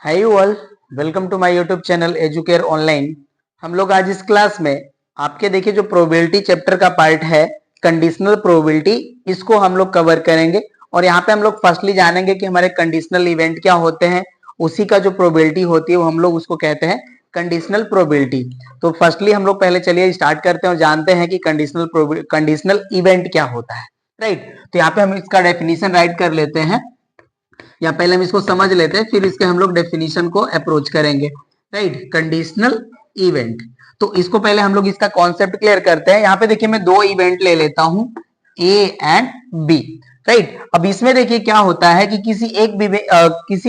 Hi you all, welcome to my YouTube channel Educare online. हम लोग आज इस क्लास में आपके देखिए जो प्रोबेबिलिटी चैप्टर का पार्ट है कंडीशनल प्रोबेबिलिटी, इसको हम लोग कवर करेंगे। और यहाँ पे हम लोग फर्स्टली जानेंगे कि हमारे कंडीशनल इवेंट क्या होते हैं, उसी का जो प्रोबेबिलिटी होती है वो हम लोग उसको कहते हैं कंडीशनल प्रोबेबिलिटी। तो फर्स्टली हम लोग पहले चलिए स्टार्ट करते हैं और जानते हैं कि कंडीशनल इवेंट क्या होता है। राइट, तो यहाँ पे हम इसका डेफिनेशन राइट कर लेते हैं, या पहले हम इसको समझ लेते हैं फिर इसके हम लोग डेफिनेशन को अप्रोच करेंगे। राइट, कंडीशनल इवेंट, तो इसको पहले हम लोग इसका कॉन्सेप्ट क्लियर करते हैं। यहाँ पे देखिए मैं दो इवेंट ले लेता हूं, ए एंड बी। राइट, अब इसमें देखिए क्या होता है कि किसी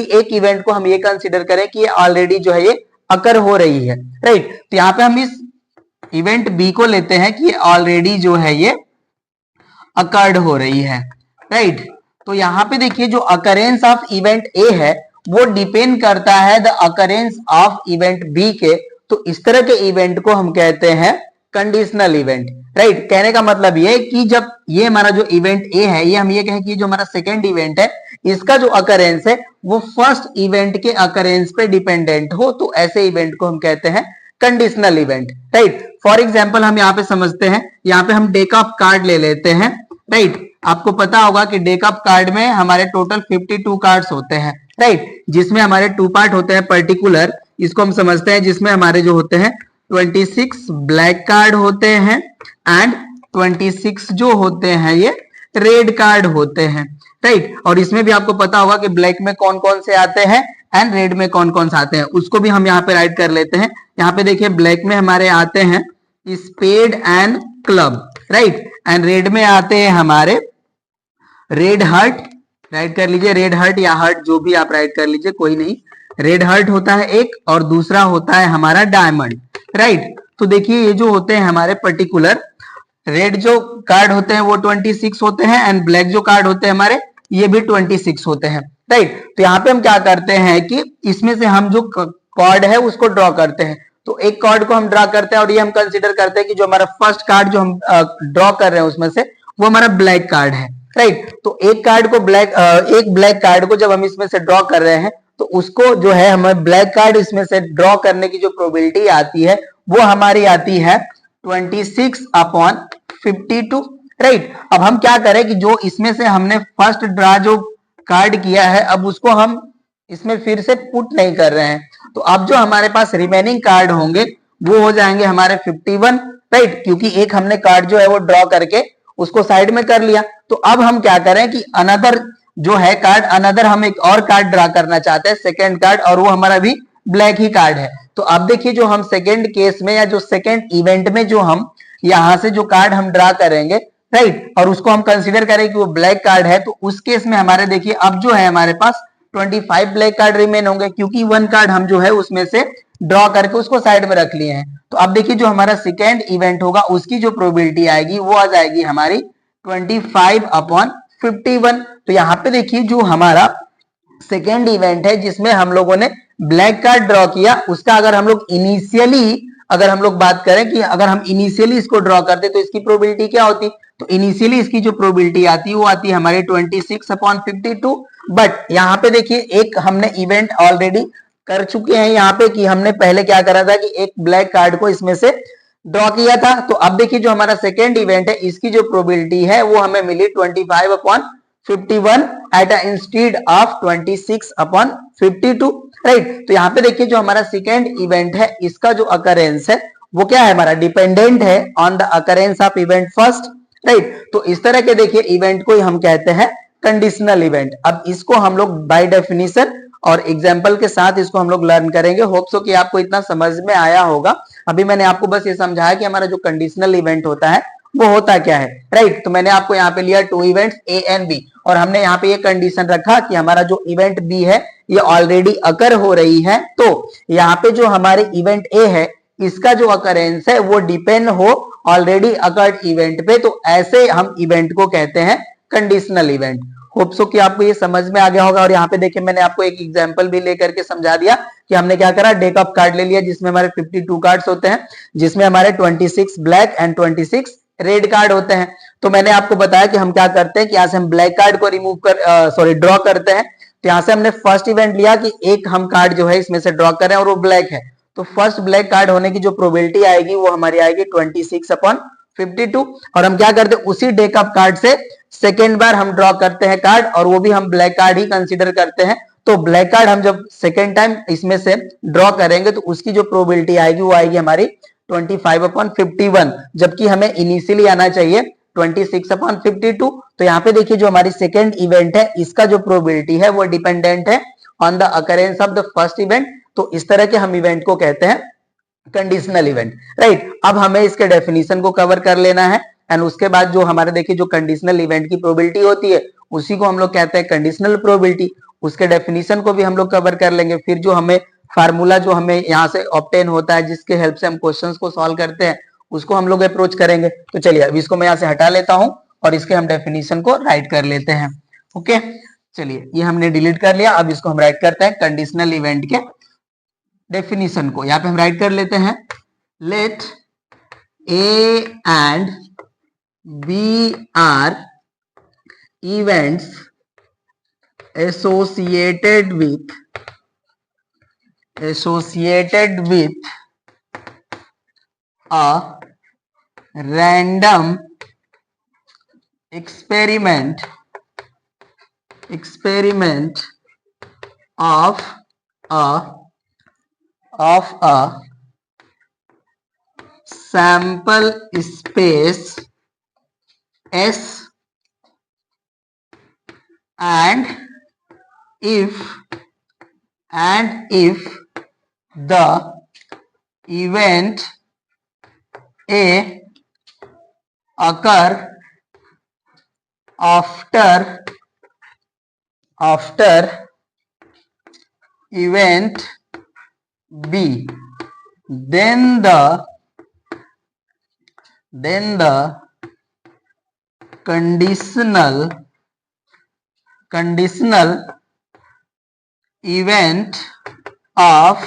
एक इवेंट को हम ये कंसीडर करें कि ये ऑलरेडी जो है ये अकर हो रही है। राइट, तो यहाँ पे हम इस इवेंट बी को लेते हैं कि ये ऑलरेडी जो है ये अकर्ड हो रही है। राइट, तो यहाँ पे देखिए जो अकरेंस ऑफ इवेंट ए है वो डिपेंड करता है the occurrence of event B के। तो इस तरह के इवेंट को हम कहते हैं कंडीशनल इवेंट। राइट, कहने का मतलब ये कि जब ये हमारा जो इवेंट ए है, ये हम ये कहें कि जो हमारा सेकेंड इवेंट है, इसका जो अकरेंस है वो फर्स्ट इवेंट के अकरेंस पे डिपेंडेंट हो, तो ऐसे इवेंट को हम कहते हैं conditional event. Right, for example हम यहाँ पे समझते हैं, यहाँ पे हम डेक ऑफ कार्ड ले लेते हैं। राइट, आपको पता होगा कि डेक ऑफ कार्ड में हमारे टोटल 52 कार्ड्स होते हैं। राइट, जिसमें हमारे टू पार्ट होते हैं पर्टिकुलर, इसको हम समझते हैं, जिसमें हमारे जो होते हैं 26 ब्लैक कार्ड होते हैं एंड 26 जो होते हैं ये रेड कार्ड होते हैं। राइट, और इसमें भी आपको पता होगा कि ब्लैक में कौन कौन से आते हैं एंड रेड में कौन कौन से आते हैं, उसको भी हम यहाँ पे राइट कर लेते हैं। यहाँ पे देखिए ब्लैक में हमारे आते हैं spade and club. Right, and red में आते हैं हमारे रेड हार्ट। राइट कर लीजिए, रेड हार्ट या हार्ट जो भी आप राइट कर लीजिए, कोई नहीं। रेड हार्ट होता है एक, और दूसरा होता है हमारा डायमंड। राइट, तो देखिए ये जो होते हैं हमारे पर्टिकुलर रेड जो कार्ड होते हैं वो 26 होते हैं एंड ब्लैक जो कार्ड होते हैं हमारे ये भी 26 होते हैं। राइट, तो यहाँ पे हम क्या करते हैं कि इसमें से हम जो कार्ड है उसको ड्रॉ करते हैं। तो एक कार्ड को हम ड्रॉ करते हैं और ये हम कंसीडर करते हैं कि जो हमारा फर्स्ट कार्ड जो हम ड्रॉ कर रहे हैं उसमें से वो हमारा ब्लैक कार्ड है। राइट, तो एक ब्लैक कार्ड को जब हम इसमें से ड्रॉ कर रहे हैं तो उसको जो है हमें ब्लैक कार्ड इसमें से ड्रॉ करने की जो प्रोबेबिलिटी आती है वो हमारी आती है 26/52। राइट, अब हम क्या करें कि जो इसमें से हमने फर्स्ट ड्रॉ जो कार्ड किया है अब उसको हम इसमें फिर से पुट नहीं कर रहे हैं, तो अब जो हमारे पास रिमेनिंग कार्ड होंगे वो हो जाएंगे हमारे 51। राइट, क्योंकि एक हमने कार्ड जो है वो ड्रॉ करके उसको साइड में कर लिया। तो अब हम क्या करें कि अनदर जो है कार्ड, अनदर हम एक और कार्ड ड्रॉ करना चाहते हैं, सेकेंड कार्ड, और वो हमारा भी ब्लैक ही कार्ड है। तो अब देखिए जो हम सेकेंड केस में या जो सेकेंड इवेंट में जो हम यहां से जो कार्ड हम ड्रॉ करेंगे, राइट, और उसको हम कंसीडर करें कि वो ब्लैक कार्ड है, तो उस केस में हमारे देखिए अब जो है हमारे पास 25 ब्लैक कार्ड रिमेन होंगे, क्योंकि वन कार्ड हम जो है उसमें से ड्रॉ करके उसको साइड में रख लिए हैं। तो अब देखिए जो हमारा सेकेंड इवेंट होगा उसकी जो प्रोबेबिलिटी आएगी वो आ जाएगी हमारी 25/51। तो यहाँ पे देखिए जो हमारा सेकेंड इवेंट है जिसमें हम लोगों ने ब्लैक कार्ड ड्रॉ किया, उसका अगर हम लोग बात करें कि अगर हम इनिशियली इसको ड्रॉ करते तो इसकी प्रोबेबिलिटी क्या होती, तो इनिशियली इसकी जो प्रोबेबिलिटी आती है वो आती है हमारी 26/52। बट यहाँ पे देखिए एक हमने इवेंट ऑलरेडी कर चुके हैं यहाँ पे कि हमने पहले क्या करा था कि एक ब्लैक कार्ड को इसमें से ड्रॉ किया था। तो अब देखिए जो हमारा सेकेंड इवेंट है इसकी जो प्रोबेबिलिटी है वो हमें मिली 25/51 एट इंस्टेड ऑफ 26/52। राइट, तो यहाँ पे देखिए जो हमारा सेकेंड इवेंट है इसका जो अकरेंस है वो क्या है हमारा डिपेंडेंट है on the occurrence of event first. Right, तो इस तरह के देखिए इवेंट को हम कहते हैं कंडीशनल इवेंट। अब इसको हम लोग बाय डेफिनेशन और एग्जाम्पल के साथ इसको हम लोग लर्न करेंगे। होप सो कि आपको इतना समझ में आया होगा। अभी मैंने आपको बस ये समझाया कि हमारा जो कंडीशनल इवेंट होता है वो होता क्या है। राइट, तो मैंने आपको यहाँ पे लिया two events A and B, और हमने यहाँ पे ये कंडीशन रखा कि हमारा जो इवेंट बी है ये ऑलरेडी अकर हो रही है। तो यहाँ पे जो हमारे इवेंट ए है इसका जो अकरेंस है वो डिपेंड हो ऑलरेडी अकर्ड इवेंट पे, तो ऐसे हम इवेंट को कहते हैं कंडीशनल इवेंट। होप सो कि आपको ये समझ में आ गया होगा। और यहाँ पे देखिए मैंने आपको एक एग्जांपल भी लेकर के समझा दिया कि हमने क्या करा, डेक ऑफ कार्ड ले लिया जिसमें हमारे 52 कार्ड्स होते हैं, जिसमें हमारे 26 ब्लैक एंड 26 रेड कार्ड होते हैं। तो मैंने आपको बताया कि हम क्या करते हैं कि यहाँ से हम ब्लैक कार्ड को ड्रॉ करते हैं। तो यहाँ से हमने फर्स्ट इवेंट लिया कि एक हम कार्ड जो है इसमें से ड्रॉ करें और वो ब्लैक है, तो फर्स्ट ब्लैक कार्ड होने की जो प्रोबेबिलिटी आएगी वो हमारी आएगी 26/52। और हम क्या करते हैं, उसी डेक ऑफ कार्ड से सेकेंड बार हम ड्रॉ करते हैं कार्ड, और वो भी हम ब्लैक कार्ड ही कंसीडर करते हैं। तो ब्लैक कार्ड हम जब सेकेंड टाइम इसमें से ड्रॉ करेंगे तो उसकी जो प्रोबेबिलिटी आएगी वो आएगी हमारी 25/51, जबकि हमें इनिशियली आना चाहिए 26/52। तो यहाँ पे देखिए जो हमारी सेकेंड इवेंट है इसका जो प्रोबेबिलिटी है वो डिपेंडेंट है on the occurrence of the first event. तो इस तरह के हम इवेंट को कहते हैं कंडीशनल इवेंट, राइट। अब हमें इसके डेफिनेशन को कवर कर लेना है, एंड उसके बाद जो हमारे देखिए जो कंडीशनल इवेंट की प्रोबेबिलिटी होती है उसी को हम लोग कहते हैं कंडीशनल प्रोबेबिलिटी। उसके डेफिनेशन को भी हम लोग कवर कर लेंगे। फिर जो हमें फार्मूला जो हमें यहाँ से ऑब्टेन होता है जिसके हेल्प से हम क्वेश्चंस को सॉल्व करते हैं उसको हम लोग अप्रोच करेंगे। तो चलिए अब इसको मैं यहाँ से हटा लेता हूं और इसके हम डेफिनेशन को राइट कर लेते हैं। ओके, चलिए ये हमने डिलीट कर लिया। अब इसको हम राइट करते हैं कंडीशनल इवेंट के डेफिनेशन को। यहाँ पे हम राइट कर लेते हैं, let A and B are events associated with a random experiment of a sample space S, and if the event A occur after event B, then the conditional event of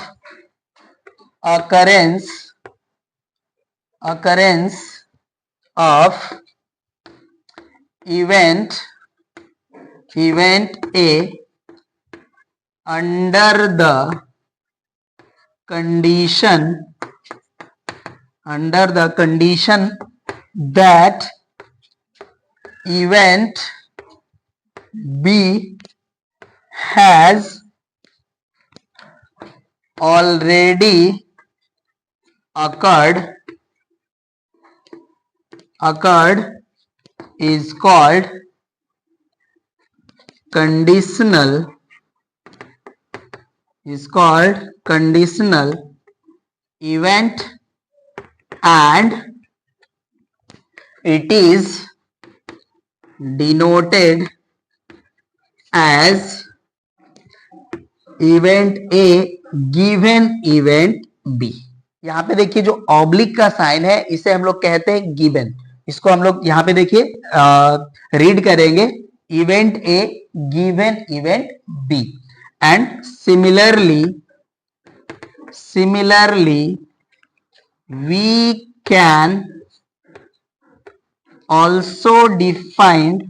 occurrence of event A under the condition that event B has already occurred is called conditional event, and it is denoted as event A given event B। यहाँ पे देखिए जो oblique का sign है इसे हम लोग कहते हैं गिवन। इसको हम लोग यहाँ पे देखिए रीड करेंगे, event A given event B. And similarly we can also define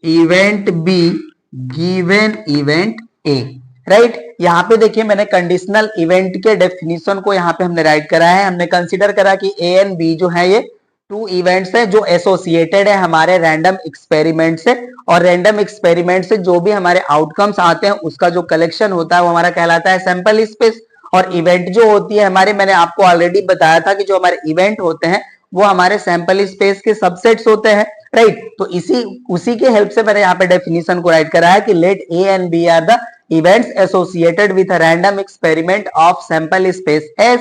event B given event A, right. यहाँ पे देखिए मैंने कंडीशनल इवेंट के डेफिनेशन को यहाँ पे हमने राइट करा है। हमने कंसीडर करा कि ए एंड बी जो है ये टू इवेंट्स है जो एसोसिएटेड है हमारे रैंडम एक्सपेरिमेंट से, और रैंडम एक्सपेरिमेंट से जो भी हमारे आउटकम्स आते हैं उसका जो कलेक्शन होता है वो हमारा कहलाता है सैंपल स्पेस। और इवेंट जो होती है हमारे, मैंने आपको ऑलरेडी बताया था कि जो हमारे इवेंट होते हैं वो हमारे सैंपल स्पेस के सबसेट्स होते हैं, राइट। तो उसी के हेल्प से मैंने यहाँ पे डेफिनेशन को राइट करा है कि let A and B are the events associated with a random experiment of sample space S,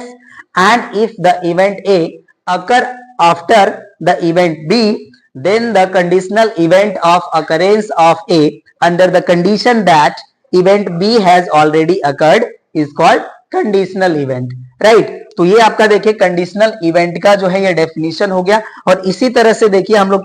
and if the event A occur after the event B, then the conditional event of occurrence of A under the condition that event B has already occurred is called conditional event, right। तो ये आपका देखिए conditional event का जो है ये definition हो गया। और इसी तरह से देखिए हम लोग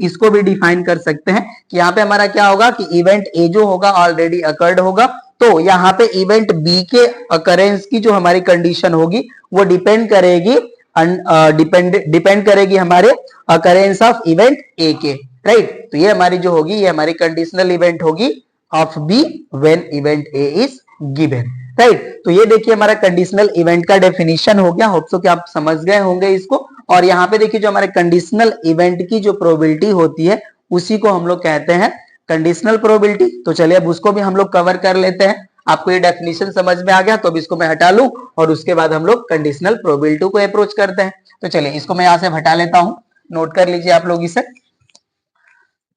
इसको भी डिफाइन कर सकते हैं कि यहाँ पे हमारा क्या होगा कि इवेंट ए जो होगा ऑलरेडी अकर्ड होगा, तो यहाँ पे इवेंट बी के अकरेंस की जो हमारी कंडीशन होगी वो डिपेंड करेगी डिपेंड करेगी हमारे अकरेंस ऑफ इवेंट ए के, राइट। तो ये हमारी जो होगी, ये हमारी कंडीशनल इवेंट होगी of B when event A is given, right. तो ये देखिए हमारा कंडीशनल इवेंट का डेफिनेशन हो गया। होप सो कि आप समझ गए होंगे इसको। और यहाँ पे देखिए जो हमारे कंडीशनल इवेंट की जो प्रोबेबिलिटी होती है उसी को हम लोग कहते हैं कंडीशनल प्रोबेबिलिटी। तो चलिए अब उसको भी हम लोग कवर कर लेते हैं। आपको ये डेफिनेशन समझ में आ गया तो अब इसको मैं हटा लूं और उसके बाद हम लोग कंडीशनल प्रोबेबिलिटी को अप्रोच करते हैं। तो चलिए इसको मैं यहां से हटा लेता हूं, नोट कर लीजिए आप लोग इसे।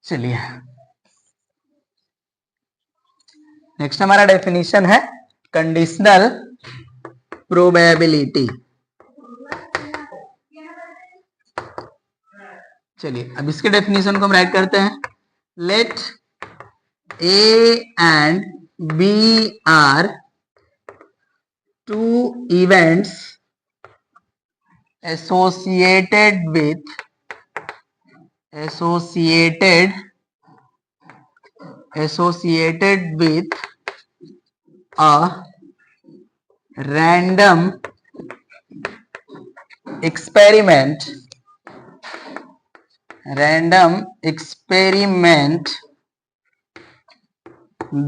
चलिए नेक्स्ट हमारा डेफिनेशन है कंडीशनल प्रोबेबिलिटी। चलिए अब इसके डेफिनेशन को हम राइट करते हैं। Let A and B are two events associated with a random experiment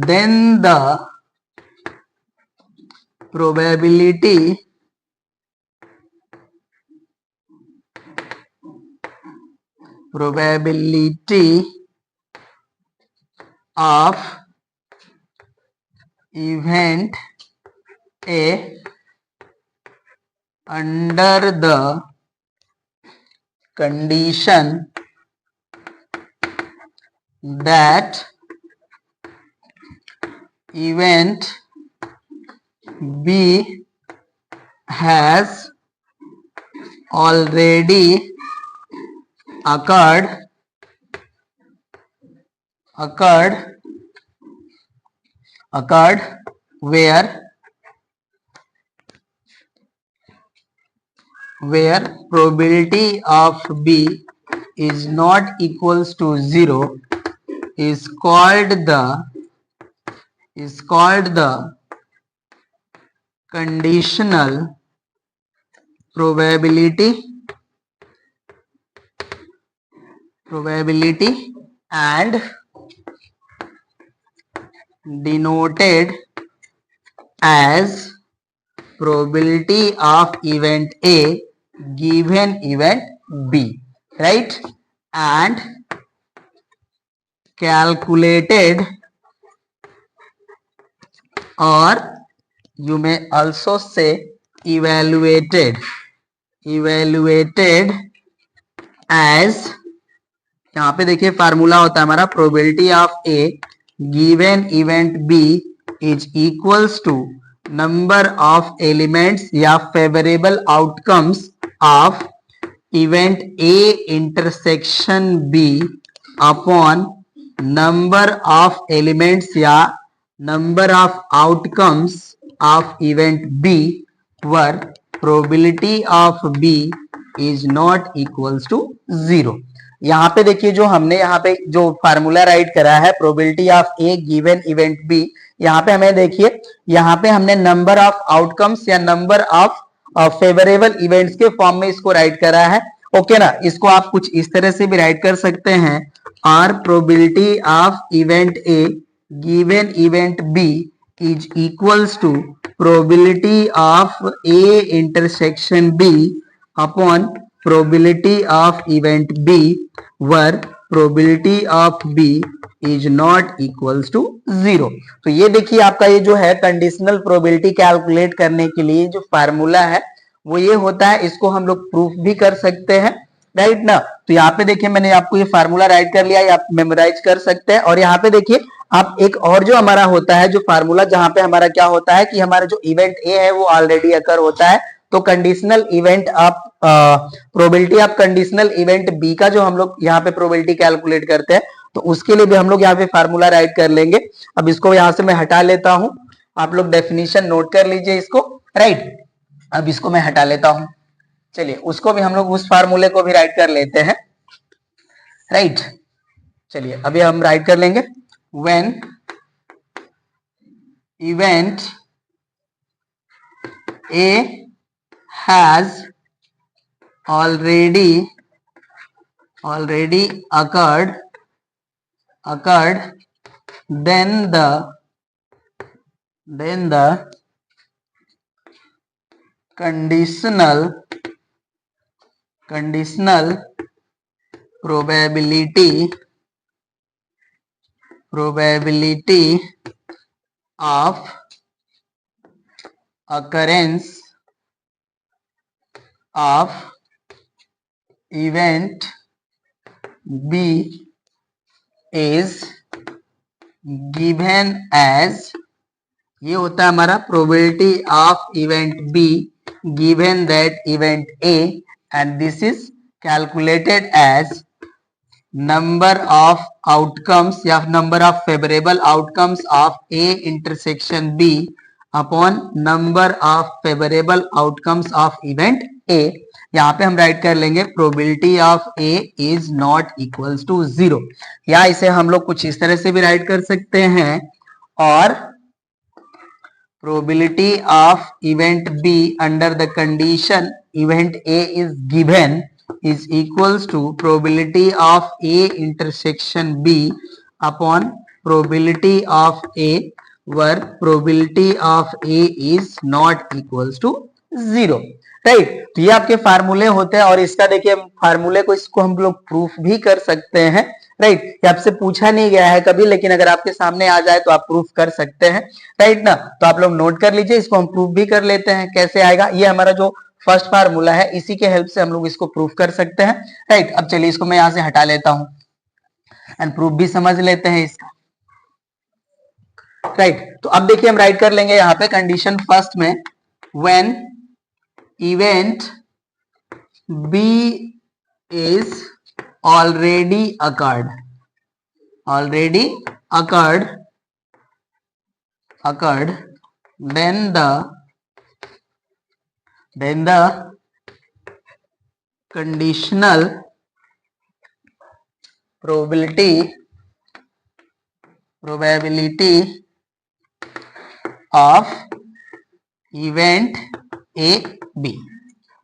then the probability of event A under the condition that event B has already occurred where probability of B is not equals to 0 is called the conditional probability and denoted as probability of event A given event B, right, and calculated, or you may also say evaluated as, यहाँ पे देखिए formula होता है हमारा probability of A given event B is equals to number of elements या favourable outcomes of event A intersection B upon number of elements या number of outcomes of event B where probability of B is not equals to 0। यहाँ पे देखिए जो हमने यहाँ पे जो फार्मूला राइट करा है probability of A given event B, यहाँ पे हमें देखिए यहाँ पे हमने नंबर ऑफ आउटकम्स या नंबर ऑफ फेवरेबल इवेंट्स के फॉर्म में इसको राइट करा है। ओके ना, इसको आप कुछ इस तरह से भी राइट कर सकते हैं, or probability of event A given event B is equals to probability of A intersection B upon probability of event B where probability of B is not equals to 0। तो ये देखिए आपका ये जो है कंडीशनल प्रोबेबिलिटी कैलकुलेट करने के लिए जो फार्मूला है वो ये होता है, इसको हम लोग प्रूफ भी कर सकते हैं, राइट ना। तो यहाँ पे देखिए मैंने आपको ये फार्मूला राइट कर लिया, आप मेमोराइज कर सकते हैं। और यहाँ पे देखिए आप एक और जो हमारा होता है जो फार्मूला, जहां पे हमारा क्या होता है कि हमारा जो इवेंट ए है वो ऑलरेडी अकर होता है, तो conditional event of probability of conditional event B का जो हम लोग यहाँ पे प्रोबेबिलिटी कैलकुलेट करते हैं, तो उसके लिए भी हम लोग यहाँ पे फार्मूला राइट कर लेंगे। अब इसको यहाँ से मैं हटा लेता हूं, आप लोग डेफिनेशन नोट कर लीजिए इसको, राइट। अब इसको मैं हटा लेता हूं, चलिए उसको भी हम लोग उस फार्मूले को भी राइट कर लेते हैं, राइट। चलिए अभी हम राइट कर लेंगे, when event A has already occurred, then the conditional probability of occurrence of event B is given as, ये होता है हमारा probability of event B given that event A, and this is calculated as number of outcomes या number of favorable outcomes of A intersection B upon number of favorable outcomes of event A. यहाँ पे हम write कर लेंगे probability of A is not equals to 0, या इसे हम लोग कुछ इस तरह से भी राइट कर सकते हैं, और probability of event B under the condition event A is given is equals to probability of A intersection B upon probability of A, where probability of A is not equals to 0. Right, तो ये आपके फार्मूले होते हैं, और इसका देखिए फार्मूले को इसको हम लोग प्रूफ भी कर सकते हैं। राइट, ये आपसे पूछा नहीं गया है कभी, लेकिन अगर आपके सामने आ जाए तो आप प्रूफ कर सकते हैं। राइट ना, तो आप लोग नोट कर लीजिए, इसको हम प्रूफ भी कर लेते हैं। कैसे आएगा, ये हमारा जो फर्स्ट फार्मूला है, इसी के हेल्प से हम लोग इसको प्रूफ कर सकते हैं। राइट, अब चलिए इसको मैं यहां से हटा लेता हूं एंड प्रूफ भी समझ लेते हैं इसका। राइट, तो अब देखिए हम राइट कर लेंगे यहाँ पे कंडीशन फर्स्ट में, when event B is already occurred, then the conditional probability of event A B,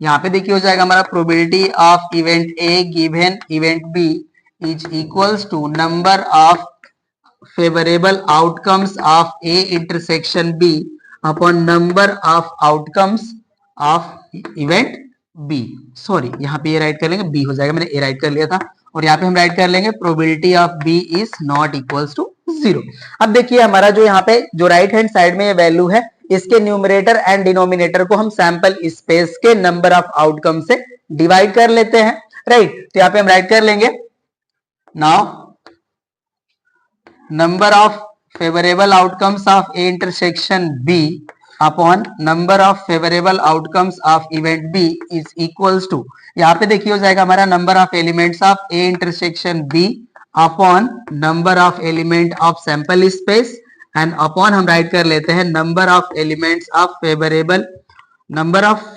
यहाँ पे देखिए हो जाएगा हमारा probability of event A given event B is equals to number of favorable outcomes of A intersection B upon number of outcomes of event B. Sorry, यहाँ पे ये right कर लेंगे, B हो जाएगा, मैंने A राइट कर लिया था, और यहाँ पे हम राइट कर लेंगे probability of B is not equals to 0. अब देखिए हमारा जो यहाँ पे जो राइट हैंड साइड में ये वैल्यू है, इसके न्यूमरेटर एंड डिनोमिनेटर को हम सैंपल स्पेस के नंबर ऑफ आउटकम से डिवाइड कर लेते हैं। राइट, तो यहाँ पे हम राइट कर लेंगे, now number of favourable outcomes of A intersection B upon number of favourable outcomes of event B is equals to, यहाँ पे देखिए हो जाएगा हमारा number of elements of A intersection B upon number of element of sample space, and upon हम write कर लेते हैं number of elements of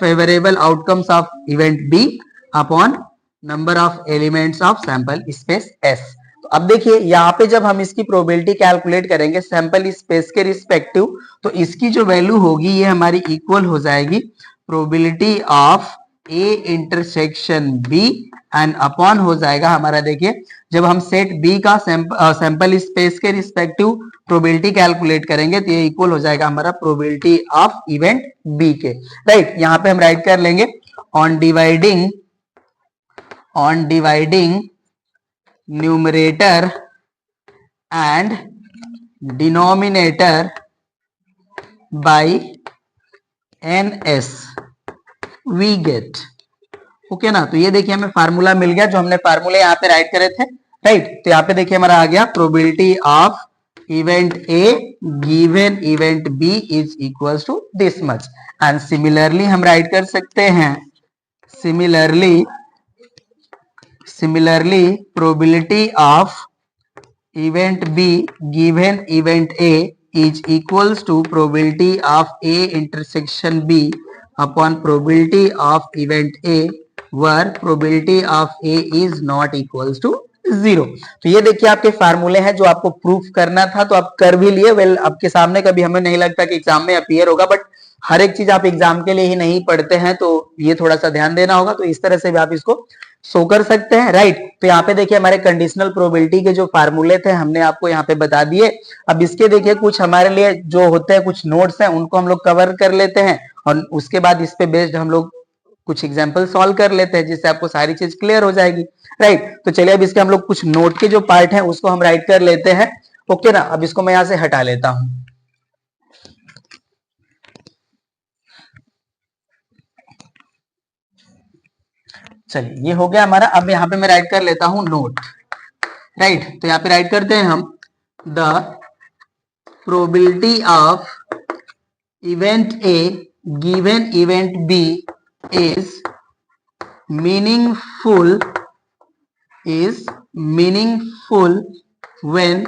favourable outcomes of event B upon number of elements of sample space S. तो अब देखिए यहाँ पे जब हम इसकी प्रोबेबिलिटी कैलकुलेट करेंगे सैंपल स्पेस के रिस्पेक्टिव, तो इसकी जो वैल्यू होगी ये हमारी इक्वल हो जाएगी probability of A intersection B, and upon हो जाएगा हमारा, देखिए जब हम सेट बी का सैंपल स्पेस के रिस्पेक्टिव प्रोबेबिलिटी कैलकुलेट करेंगे तो ये इक्वल हो जाएगा हमारा प्रोबेबिलिटी ऑफ इवेंट बी के। राइट, यहाँ पे हम राइट कर लेंगे on dividing numerator and denominator by NS we get, okay ना। तो ये देखिए हमें फार्मूला मिल गया, जो हमने फार्मूले यहाँ पे राइट करे थे। राइट, तो यहाँ पे देखिए हमारा आ गया probability of event A given event B is equals to this much, and similarly हम राइट कर सकते हैं, similarly probability of event B given event A is equals to probability of A intersection B upon probability of event A, where probability of A is not equals to 0। तो ये देखिए आपके फार्मूले हैं जो आपको प्रूफ करना था, तो आप कर भी लिए। वेल, आपके सामने कभी हमें नहीं लगता कि एग्जाम में अपीयर होगा, बट हर एक चीज आप एग्जाम के लिए ही नहीं पढ़ते हैं, तो ये थोड़ा सा ध्यान देना होगा। तो इस तरह से भी आप इसको शो कर सकते हैं, राइट। तो यहाँ पे देखिए हमारे कंडीशनल प्रोबेबिलिटी के जो फार्मूले थे हमने आपको यहाँ पे बता दिए। अब इसके देखिए कुछ हमारे लिए जो होते हैं, कुछ नोट्स हैं, उनको हम लोग कवर कर लेते हैं, और उसके बाद इस पे बेस्ड हम लोग कुछ एग्जाम्पल सॉल्व कर लेते हैं, जिससे आपको सारी चीज क्लियर हो जाएगी, राइट। तो चलिए अब इसके हम लोग कुछ नोट के जो पार्ट है उसको हम राइट कर लेते हैं, ओके ना। अब इसको मैं यहां से हटा लेता हूं। चलिए ये हो गया हमारा। अब यहाँ पे मैं राइट कर लेता हूं नोट, राइट। तो यहाँ पे राइट करते हैं हम, the probability of event A given event B is meaningful when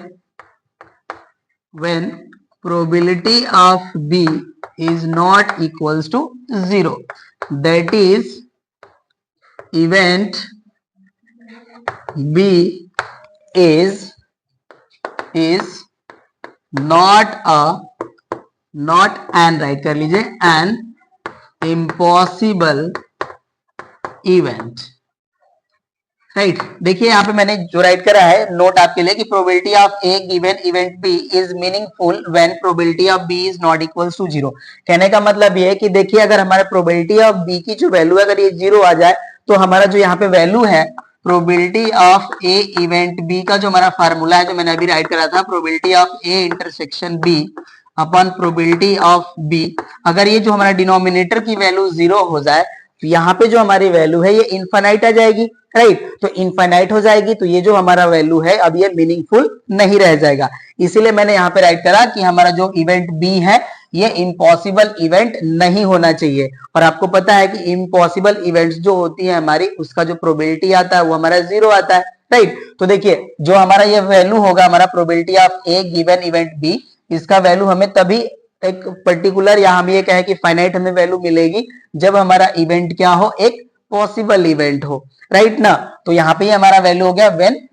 probability of B is not equals to 0. That is, event B is not an, right कर लीजिए, an impossible इवेंट, राइट। देखिए यहाँ पे मैंने जो राइट करा है note आपके लिए कि probability of A given event B is meaningful when probability of B is not equals to 0। कहने का मतलब ये है कि देखिए अगर हमारा प्रोबेबिलिटी ऑफ बी की जो वैल्यू है अगर ये 0 आ जाए, तो हमारा जो यहाँ पे वैल्यू है probability of A event B का जो हमारा फार्मूला है जो मैंने अभी राइट करा था, probability of A intersection B upon probability of B, अगर ये जो हमारा डिनोमिनेटर की वैल्यू 0 हो जाए, तो यहाँ पे जो हमारी वैल्यू है ये इनफाइनाइट आ जाएगी, राइट। तो इनफाइनाइट हो जाएगी, तो ये जो हमारा वैल्यू है अब ये मीनिंगफुल नहीं रह जाएगा। इसीलिए मैंने यहाँ पे राइट करा कि हमारा जो इवेंट बी है ये इम्पॉसिबल इवेंट नहीं होना चाहिए। और आपको पता है कि इम्पॉसिबल इवेंट्स जो होती है हमारी, उसका जो प्रोबेबिलिटी आता है वो हमारा 0 आता है, राइट। तो देखिए जो हमारा ये वैल्यू होगा, हमारा probability of A given event B, इसका वैल्यू हमें तभी एक पर्टिकुलर, या हम ये कहें कि फाइनाइट हमें वैल्यू मिलेगी जब हमारा इवेंट क्या हो, एक पॉसिबल इवेंट हो, राइट ना। तो यहाँ पे हमारा वैल्यू हो गया when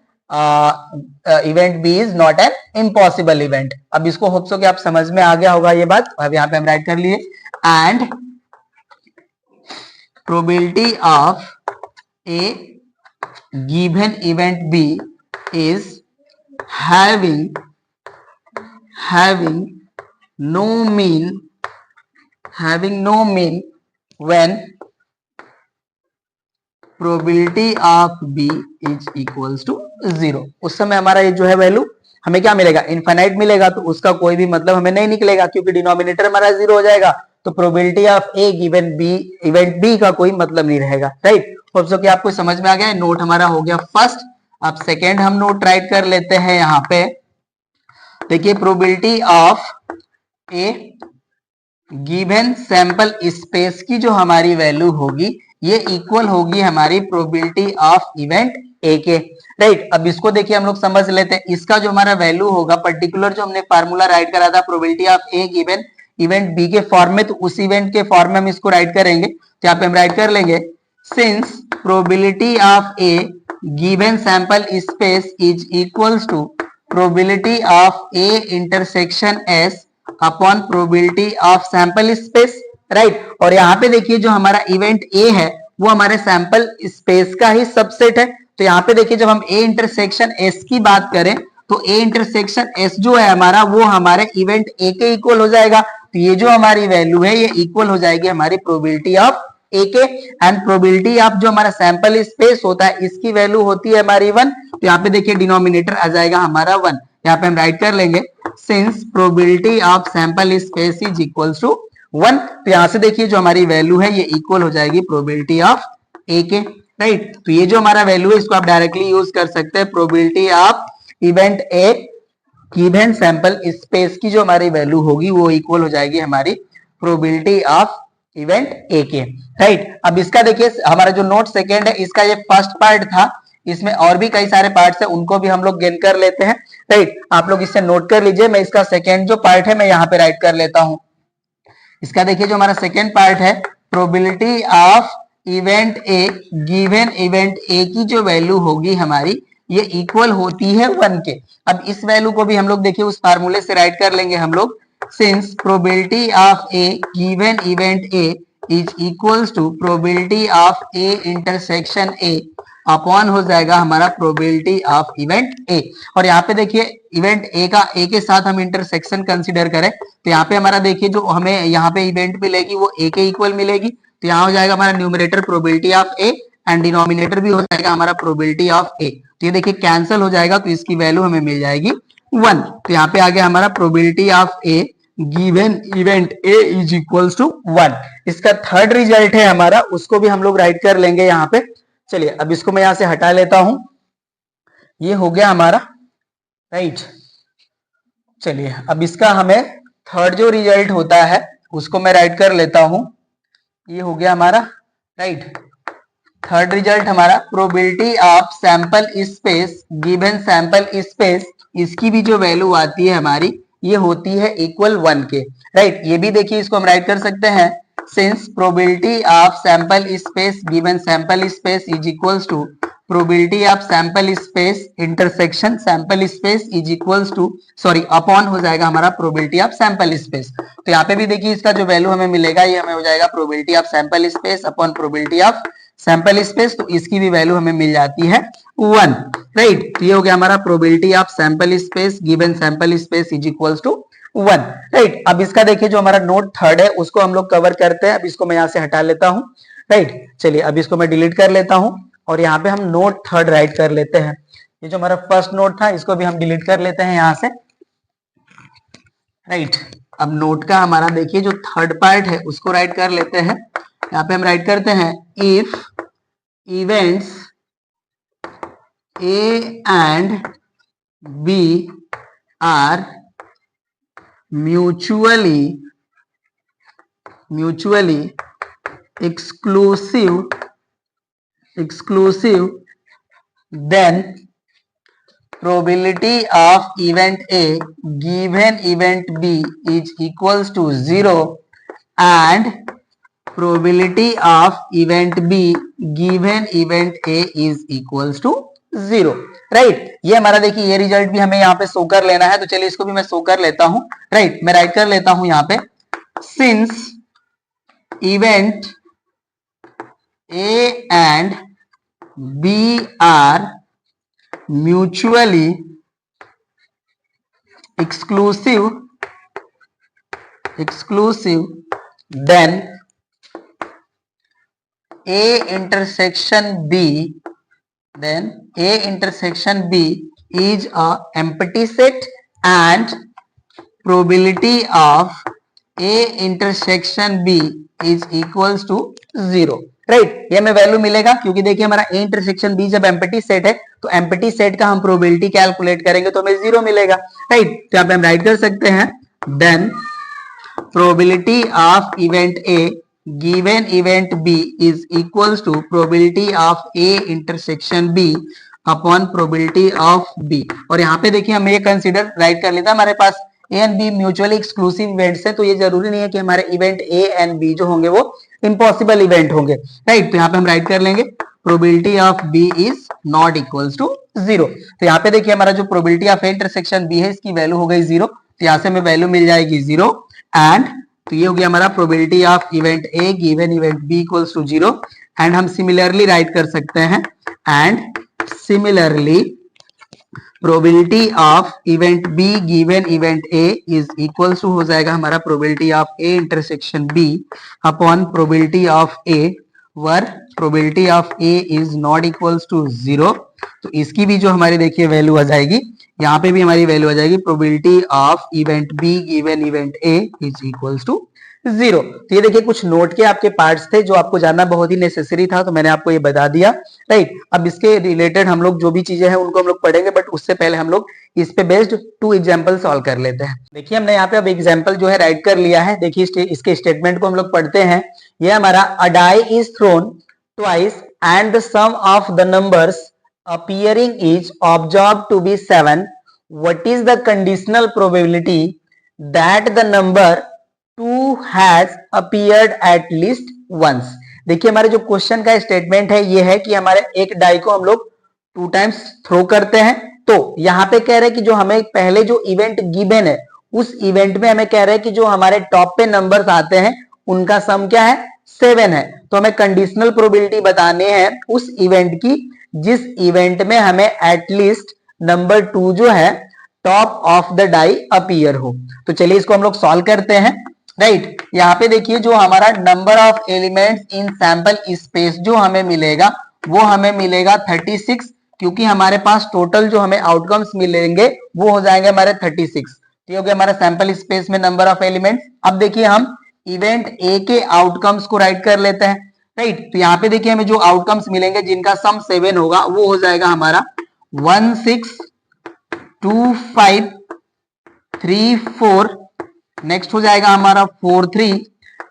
event B is not an impossible event. अब इसको होप सो कि आप समझ में आ गया होगा ये बात। अब यहाँ पे हम राइट कर लिए, and probability of A given event B is having no mean when probability of B is equals to 0। उस समय हमारा ये जो है वैल्यू हमें क्या मिलेगा, इनफाइनाइट मिलेगा। तो उसका कोई भी मतलब हमें नहीं निकलेगा, क्योंकि डिनोमिनेटर हमारा 0 हो जाएगा, तो probability of A given B event B का कोई मतलब नहीं रहेगा, राइट। होप सो कि आपको समझ में आ गया। नोट हमारा हो गया फर्स्ट। अब सेकेंड हम नोट राइट कर लेते हैं। यहाँ पे देखिए probability of A given sample space की जो हमारी वैल्यू होगी ये इक्वल होगी हमारी प्रोबेबिलिटी ऑफ इवेंट ए के, राइट। अब इसको देखिए हम लोग समझ लेते हैं। इसका जो हमारा वैल्यू होगा पर्टिकुलर जो हमने फार्मूला राइट करा था probability of A given event B के फॉर्म में, तो उस इवेंट के फॉर्म में हम इसको राइट करेंगे। तो यहाँ पे हम राइट कर लेंगे, since probability of A given sample space is equals to probability of A intersection S upon probability of sample space, right. और यहाँ पे देखिए जो हमारा इवेंट ए है वो हमारे सैंपल स्पेस का ही सबसेट है। तो यहाँ पे देखिए जब हम ए इंटरसेक्शन एस की बात करें, तो ए इंटरसेक्शन एस जो है हमारा वो हमारे इवेंट ए के इक्वल हो जाएगा। तो ये जो हमारी वैल्यू है ये इक्वल हो जाएगी हमारी प्रोबेबिलिटी ऑफ ए के। एंड प्रोबेबिलिटी ऑफ जो हमारा सैंपल स्पेस होता है इसकी वैल्यू होती है हमारी 1। तो यहाँ पे देखिए डिनोमिनेटर आ जाएगा हमारा 1। यहाँ पे हम राइट कर लेंगे, since probability of sample space is equals to 1। तो यहाँ से देखिए जो हमारी वैल्यू है ये इक्वल हो जाएगी प्रोबेबिलिटी ऑफ ए के, राइट। तो ये जो हमारा वैल्यू है इसको आप डायरेक्टली यूज कर सकते हैं। Probability of event A given sample space की जो हमारी वैल्यू होगी वो इक्वल हो जाएगी हमारी प्रोबेबिलिटी ऑफ इवेंट ए के, राइट। अब इसका देखिए हमारा जो नोट सेकेंड है इसका ये फर्स्ट पार्ट था, इसमें और भी कई सारे पार्ट्स हैं, उनको भी हम लोग गेन कर लेते हैं, राइट। आप लोग इससे नोट कर लीजिए। मैं इसका सेकेंड जो पार्ट है मैं यहाँ पे राइट कर लेता हूं। इसका देखिए जो हमारा सेकेंड पार्ट है, probability of event A given event ए की जो वैल्यू होगी हमारी ये इक्वल होती है 1 के। अब इस वैल्यू को भी हम लोग देखिए उस फार्मूले से राइट कर लेंगे हम लोग, since probability of A given event A is equals to probability of A intersection A upon हो जाएगा हमारा प्रोबेबिलिटी ऑफ इवेंट ए। और यहाँ पे देखिए इवेंट ए का ए के साथ हम इंटरसेक्शन कंसीडर करें तो यहाँ पे हमारा देखिए जो हमें यहाँ पे इवेंट मिलेगी वो ए के इक्वल मिलेगी। तो यहाँ हो जाएगा हमारा numerator probability of A and denominator भी हो जाएगा हमारा प्रोबेबिलिटी ऑफ ए। तो ये देखिए कैंसिल हो जाएगा तो इसकी वैल्यू हमें मिल जाएगी 1। तो यहाँ पे आ गया हमारा probability of A given event A is equals to 1। इसका थर्ड रिजल्ट है हमारा, उसको भी हम लोग राइट कर लेंगे यहाँ पे। चलिए अब इसको मैं यहां से हटा लेता हूं, ये हो गया हमारा राइट। चलिए अब इसका हमें थर्ड जो रिजल्ट होता है उसको मैं राइट कर लेता हूं, ये हो गया हमारा राइट। थर्ड रिजल्ट हमारा probability of sample space given sample space, इसकी भी जो वैल्यू आती है हमारी ये होती है इक्वल 1 के राइट। ये भी देखिए इसको हम राइट कर सकते हैं, since probability of sample space given sample space is equals to probability of sample space intersection sample space is equals to sorry upon हो जाएगा हमारा प्रोबेबिलिटी ऑफ सैंपल स्पेस। तो यहाँ पे भी देखिए इसका जो वैल्यू हमें मिलेगा ये हमें हो जाएगा probability of sample space upon probability of sample space, तो इसकी भी वैल्यू हमें मिल जाती है 1 राइट। तो ये हो गया हमारा probability of sample space given sample space is equals to 1 right. अब इसका देखिए जो हमारा नोट थर्ड है उसको हम लोग कवर करते हैं। अब इसको मैं यहाँ से हटा लेता हूँ राइट। चलिए अब इसको मैं डिलीट कर लेता हूँ और यहाँ पे हम नोट थर्ड राइट कर लेते हैं। ये जो हमारा फर्स्ट नोट था इसको भी हम डिलीट कर लेते हैं यहाँ से राइट। अब नोट का हमारा देखिए जो थर्ड पार्ट है उसको राइट कर लेते हैं। यहाँ पे हम राइट करते हैं if events A and B are mutually exclusive then probability of event A given event B is equals to 0 and probability of event B given event A is equals to 0 right. ये हमारा देखिए ये result भी हमें यहाँ पे show कर लेना है, तो चलिए इसको भी मैं शो कर लेता हूं राइट। मैं राइट कर लेता हूं यहाँ पे, since event A and B are mutually exclusive then A intersection B is a empty set and probability of A intersection B is equals to 0 right. ये हमें वैल्यू मिलेगा क्योंकि देखिए हमारा A इंटरसेक्शन B जब एम्प्टी सेट है तो empty set का हम प्रोबेबिलिटी कैलकुलेट करेंगे तो हमें 0 मिलेगा राइट। तो यहाँ पे हम राइट कर सकते हैं देन प्रोबेबिलिटी ऑफ इवेंट A given event B is equals to probability of A intersection B upon probability of B। और यहाँ पे देखिए हम ये कंसीडर राइट कर लेते हैं, हमारे पास A and B mutually exclusive events है तो ये जरूरी नहीं है कि हमारे इवेंट A एंड B जो होंगे वो इम्पॉसिबल इवेंट होंगे राइट। तो यहाँ पे हम राइट कर लेंगे probability of B is not equals to 0। तो यहाँ पे देखिए हमारा जो probability of A intersection B है इसकी वैल्यू हो गई 0, तो यहाँ से हमें वैल्यू मिल जाएगी 0 एंड तो ये हो गया हमारा probability of event A given event B equals to 0 and हम सिमिलरली राइट कर सकते हैं and similarly probability of event B given event A is equals to हो जाएगा हमारा probability of A intersection B upon probability of A where probability of A is not equals to 0। तो इसकी भी जो हमारी देखिए वैल्यू आ जाएगी, यहाँ पे भी हमारी वैल्यू आ जाएगी probability of event B given event A is equals to 0। तो ये देखिए कुछ नोट के आपके पार्ट्स थे जो आपको जानना बहुत ही नेसेसरी था, तो मैंने आपको ये बता दिया राइट। अब इसके रिलेटेड हम लोग जो भी चीजें हैं उनको हम लोग पढ़ेंगे, बट उससे पहले हम लोग इस पे बेस्ड 2 एग्जांपल सॉल्व कर लेते हैं। देखिए हमने यहाँ पे अब एग्जांपल जो है राइट कर लिया है। देखिए इसके स्टेटमेंट को हम लोग पढ़ते हैं। ये हमारा a die is thrown twice and the sum of the numbers appearing is observed to be 7. What is the conditional probability that the number 2 has appeared at least once? देखिए हमारे जो क्वेश्चन का स्टेटमेंट है ये है कि हमारे एक डाई को हम लोग 2 टाइम्स थ्रो करते हैं। तो यहाँ पे कह रहे हैं कि जो हमें पहले जो इवेंट गिवन है उस इवेंट में हमें कह रहे हैं कि जो हमारे टॉप पे नंबर्स आते हैं उनका सम क्या है, 7 है। तो हमें कंडीशनल प्रोबेबिलिटी बताने हैं उस इवेंट की जिस इवेंट में हमें एटलीस्ट नंबर 2 जो है top of the die appear हो। तो चलिए इसको हम लोग सॉल्व करते हैं। राइट, यहाँ पे देखिए जो हमारा number of elements in sample space जो हमें मिलेगा वो हमें मिलेगा 36, क्योंकि हमारे पास टोटल जो हमें आउटकम्स मिलेंगे वो हो जाएंगे हमारे 36। तो ये हो गया हमारा सैंपल स्पेस में नंबर ऑफ एलिमेंट्स। अब देखिए हम इवेंट ए के आउटकम्स को राइट कर लेते हैं। राइट, तो यहाँ पे देखिए हमें जो आउटकम्स मिलेंगे जिनका सम 7 होगा वो हो जाएगा हमारा 1 6 2 5 3 4, नेक्स्ट हो जाएगा हमारा 4 3,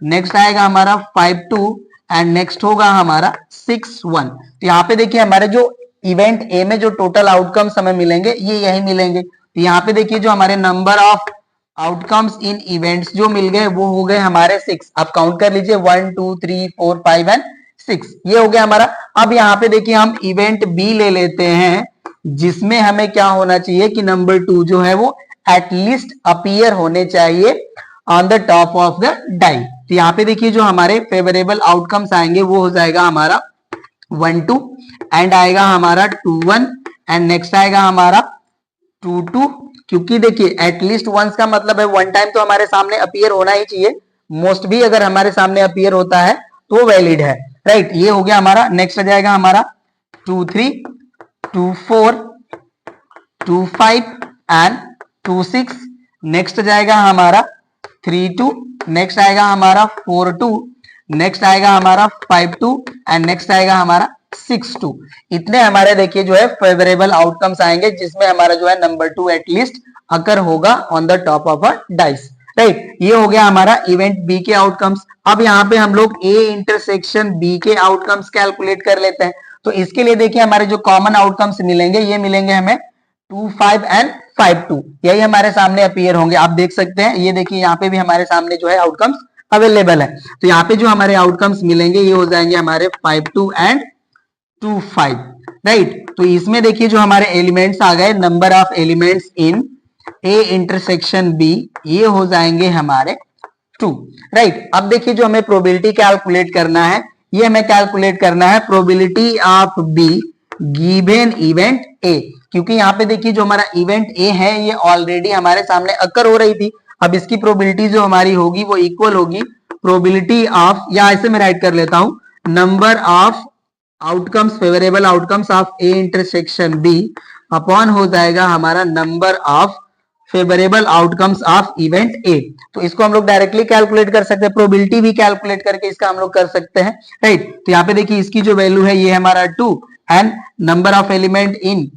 नेक्स्ट आएगा हमारा 5 2 एंड नेक्स्ट होगा हमारा 6 1। तो यहाँ पे देखिए हमारे जो इवेंट ए में जो टोटल आउटकम्स हमें मिलेंगे ये यही मिलेंगे। तो यहाँ पे देखिए जो हमारे number of outcomes in events जो मिल गए वो हो गए हमारे 6। आप काउंट कर लीजिए 1 2 3 4 5 एंड 6, ये हो गया हमारा। अब यहाँ पे देखिए हम इवेंट बी ले लेते हैं जिसमें हमें क्या होना चाहिए कि नंबर 2 जो है वो एटलीस्ट अपीयर होने चाहिए on the top of the die. तो यहाँ पे देखिए जो हमारे फेवरेबल आउटकम्स आएंगे वो हो जाएगा हमारा 1 2 एंड आएगा हमारा 2 1 एंड नेक्स्ट आएगा हमारा 2 2, क्योंकि देखिए एटलीस्ट वंस का मतलब है 1 टाइम तो हमारे सामने अपीयर होना ही चाहिए। मोस्ट भी अगर हमारे सामने अपीयर होता है तो वैलिड है। राइट, ये हो गया हमारा। नेक्स्ट आ जाएगा हमारा 2 3 2 4 2 5 एंड 2 6, नेक्स्ट जाएगा हमारा 3 2, नेक्स्ट आएगा हमारा 4 2, नेक्स्ट आएगा हमारा 5 2 एंड नेक्स्ट आएगा हमारा 6 2। इतने हमारे देखिए जो है फेवरेबल आउटकम्स आएंगे जिसमें हमारा जो है नंबर 2 एटलीस्ट अकर होगा on the top of a dice. Right, ये हो गया हमारा इवेंट बी के आउटकम्स। अब यहाँ पे हम लोग ए इंटरसेक्शन बी के आउटकम्स कैलकुलेट कर लेते हैं। तो इसके लिए देखिए हमारे जो कॉमन आउटकम्स मिलेंगे ये मिलेंगे हमें 2 5 एंड 5 2, यही हमारे सामने अपीयर होंगे। आप देख सकते हैं ये देखिए यहाँ पे भी हमारे सामने जो है आउटकम्स अवेलेबल है। तो यहाँ पे जो हमारे आउटकम्स मिलेंगे ये हो जाएंगे हमारे 5 2 एंड 2 5। राइट, तो इसमें देखिए जो हमारे एलिमेंट्स आ गए number of elements in A intersection B ये हो जाएंगे हमारे 2। राइट, अब देखिए जो हमें प्रोबेबिलिटी कैलकुलेट करना है ये हमें कैलकुलेट करना है probability of B given event ए, क्योंकि यहाँ पे देखिए जो हमारा इवेंट ए है ये ऑलरेडी हमारे सामने अकर हो रही थी। अब इसकी प्रोबेबिलिटी जो हमारी होगी वो इक्वल होगी प्रोबेबिलिटी ऑफ, या ऐसे मैं राइट कर लेता हूं, number of outcomes favourable outcomes of A intersection B upon हो जाएगा हमारा number of favourable outcomes of event A. तो इसको हम लोग डायरेक्टली कैलकुलेट कर सकते हैं, प्रोबेबिलिटी भी कैलकुलेट करके इसका हम लोग कर सकते हैं। राइट, तो यहाँ पे देखिए इसकी जो वैल्यू है ये हमारा 2 and number of element in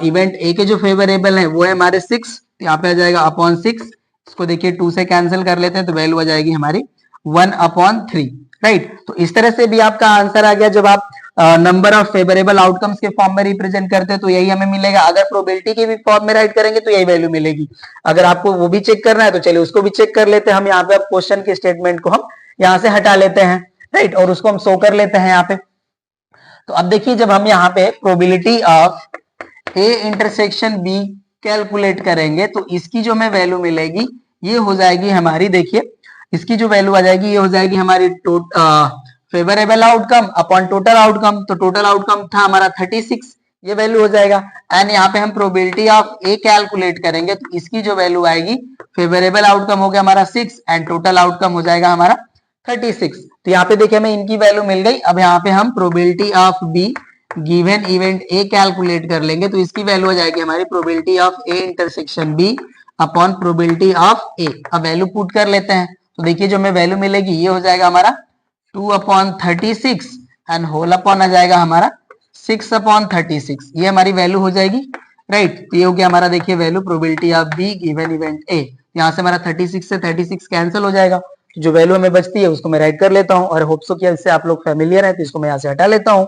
event A के जो फेवरेबल है वो है हमारे 6। यहाँ पे आ जाएगा अपॉन 6, इसको देखिए 2 से कैंसिल कर लेते हैं तो वैल्यू आ जाएगी हमारी 1/3। राइट, तो इस तरह से भी आपका आंसर आ गया। जब आप नंबर ऑफ फेवरेबल आउटकम्स के फॉर्म में रिप्रेजेंट करते हैं तो यही हमें मिलेगा। अगर प्रोबेबिलिटी के भी फॉर्म में राइट करेंगे तो यही वैल्यू मिलेगी। अगर आपको वो भी चेक करना है तो चलिए उसको भी चेक कर लेते हैं हम। यहाँ पे अब क्वेश्चन के स्टेटमेंट को हम यहाँ से हटा लेते हैं। राइट, और उसको हम शो कर लेते हैं यहाँ पे। तो अब देखिए जब हम यहाँ पे probability of A intersection B calculate करेंगे तो इसकी जो हमें वैल्यू मिलेगी ये हो जाएगी हमारी, देखिए इसकी जो वैल्यू आ जाएगी ये हो जाएगी हमारी favourable outcome upon total outcome. तो टोटल आउटकम था हमारा 36, ये वैल्यू हो जाएगा। एंड यहाँ पे हम प्रोबेबिलिटी ऑफ ए कैलकुलेट करेंगे तो इसकी जो वैल्यू आएगी फेवरेबल आउटकम हो गया हमारा 6 एंड टोटल आउटकम हो जाएगा हमारा 36। तो यहाँ पे देखिए हमें इनकी वैल्यू मिल गई। अब यहाँ पे हम probability of B given event A calculate कर लेंगे तो इसकी वैल्यू हो जाएगी हमारी probability of A intersection B upon probability of A. अब वैल्यू पुट कर लेते हैं तो देखिए जो हमें वैल्यू मिलेगी ये हो जाएगा हमारा 2/36 एंड होल अपॉन आ जाएगा हमारा 6/36, ये हमारी वैल्यू हो जाएगी। राइट, तो ये हो गया हमारा देखिए value probability of B given event ए। यहाँ से हमारा 36 से 36 कैंसिल हो जाएगा, तो जो वैल्यू हमें बचती है उसको मैं राइट कर लेता हूँ और होप सो कि इससे आप लोग फैमिलियर हैं तो इसको मैं यहाँ से हटा लेता हूँ।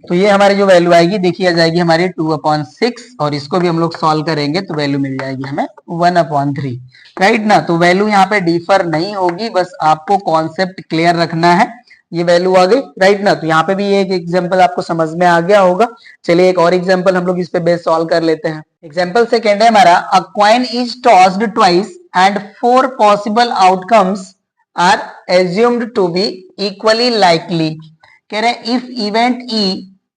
तो ये हमारी जो वैल्यू आएगी देखिए आ जाएगी हमारी 2/6 और इसको भी हम लोग सॉल्व करेंगे तो वैल्यू मिल जाएगी हमें 1/3। राइट ना, तो वैल्यू यहाँ पे डिफर नहीं होगी, बस आपको कॉन्सेप्ट क्लियर रखना है। ये वैल्यू आ गई, राइट ना। तो यहाँ पे भी एक एग्जांपल आपको समझ में आ गया होगा। चलिए एक और एग्जांपल हम लोग इस पे बेस सॉल्व कर लेते हैं। एग्जांपल सेकंड है हमारा, a coin is tossed twice and 4 possible outcomes are assumed to be equally likely. कह रहे हैं if event E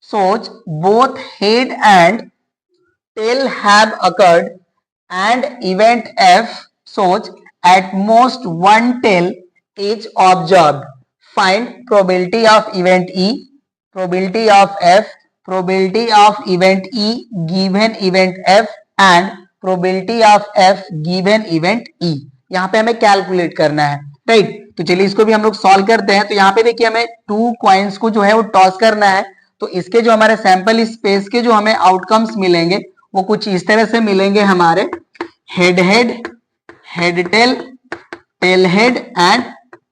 such both head and tail have occurred and event F shows at most one tail is observed. Find probability of event E, probability of F, probability of event E given event F and probability of F given event E. यहाँ पे हमें calculate करना है, right. तो चलिए इसको भी हम लोग सॉल्व करते हैं। तो यहाँ पे देखिए हमें 2 कॉइन्स को जो है वो टॉस करना है। तो इसके जो हमारे सैंपल स्पेस के जो हमें आउटकम्स मिलेंगे वो कुछ इस तरह से मिलेंगे हमारे, head head, head tail, tail head and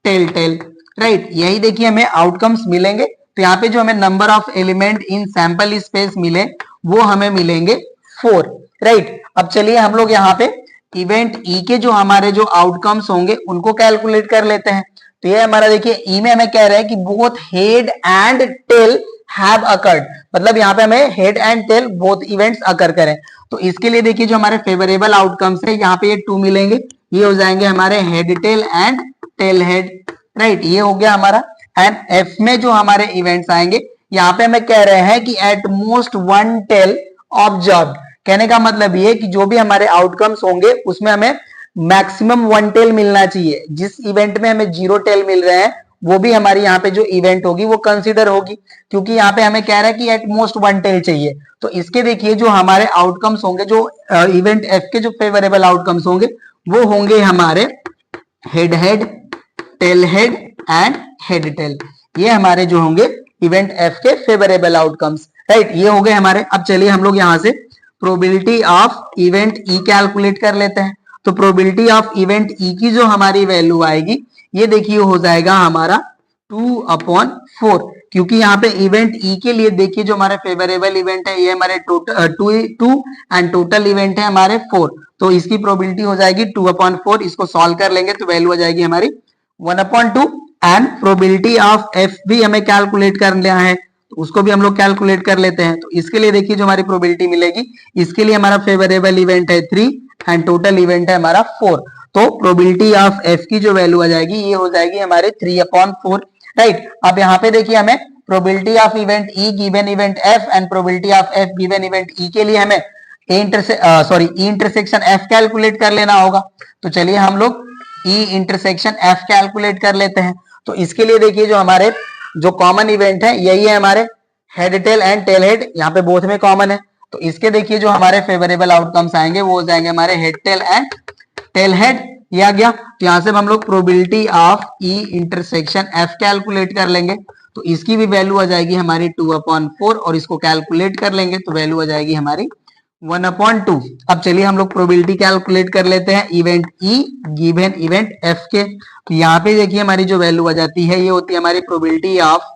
tail tail, right. यही देखिए हमें आउटकम्स मिलेंगे। तो यहाँ पे जो हमें number of element in sample space मिले वो हमें मिलेंगे 4, राइट। अब चलिए हम लोग यहाँ पे इवेंट ई के जो हमारे जो आउटकम्स होंगे उनको कैलकुलेट कर लेते हैं। तो ये हमारा देखिए ई में हमें कह रहा है कि both head and tail have occurred, मतलब यहाँ पे हमें head and tail both events occur करें। तो इसके लिए देखिए जो हमारे फेवरेबल आउटकम्स है यहाँ पे ये 2 मिलेंगे, ये हो जाएंगे हमारे head tail and tail head, right. ये हो गया हमारा। एंड एफ में जो हमारे इवेंट्स आएंगे यहाँ पे हमें कह रहे हैं कि at most one tail observe. कहने का मतलब ये कि जो भी हमारे आउटकम्स होंगे उसमें हमें मैक्सिमम 1 टेल मिलना चाहिए। जिस इवेंट में हमें 0 टेल मिल रहे हैं वो भी हमारी यहाँ पे जो इवेंट होगी वो कंसीडर होगी, क्योंकि यहाँ पे हमें कह रहा है कि एट मोस्ट 1 टेल चाहिए। तो इसके देखिए जो हमारे आउटकम्स होंगे, जो इवेंट एफ के जो फेवरेबल आउटकम्स होंगे वो होंगे हमारे head head, tell head and head tail. ये हमारे जो होंगे इवेंट एफ के फेवरेबल आउटकम्स, राइट। ये हो गए हमारे। अब चलिए हम लोग यहाँ से probability of event E calculate कर लेते हैं। तो प्रोबेबिलिटी ऑफ इवेंट ई की जो हमारी वैल्यू आएगी ये देखिए हो जाएगा हमारा 2/4, क्योंकि यहाँ पे इवेंट ई के लिए देखिए जो हमारे फेवरेबल इवेंट है ये हमारे टोटल 2 एंड टोटल इवेंट है हमारे 4। तो इसकी प्रोबेबिलिटी हो जाएगी 2/4। इसको सॉल्व कर लेंगे तो वैल्यू आ जाएगी हमारी 1/2। एंड प्रोबेबिलिटी ऑफ एफ भी हमें कैलकुलेट कर लिया है, तो उसको भी हम लोग कैलकुलेट कर लेते हैं। तो इसके लिए देखिए जो हमारी प्रोबेबिलिटी मिलेगी, इसके लिए हमारा फेवरेबल इवेंट है 3 एंड टोटल इवेंट है हमारा 4। तो प्रोबेबिलिटी ऑफ एफ की जो वैल्यू आ जाएगी ये हो जाएगी हमारे 3/4, राइट। अब यहाँ पे देखिए हमें probability of event E given event F and probability of F given event ई के लिए हमें ई इंटरसेक्शन एफ कैलकुलेट कर लेना होगा। तो चलिए हम लोग ई इंटरसेक्शन एफ कैलकुलेट कर लेते हैं। तो इसके लिए देखिए जो हमारे जो कॉमन इवेंट है यही है हमारे head tail and tail head, यहाँ पे बोथ में कॉमन है। तो इसके देखिए जो हमारे फेवरेबल आउटकम्स आएंगे वो हो जाएंगे हमारे head tail and tail head. ये आ गया। तो यहाँ से हम लोग probability of E intersection F calculate कर लेंगे। तो इसकी भी वैल्यू आ जाएगी हमारी 2/4 और इसको कैलकुलेट कर लेंगे तो वैल्यू आ जाएगी हमारी 1/2। अब चलिए हम लोग प्रोबेबिलिटी कैलकुलेट कर लेते हैं event E given event F के। तो यहाँ पे देखिए हमारी जो वैल्यू आ जाती है ये होती है हमारी probability of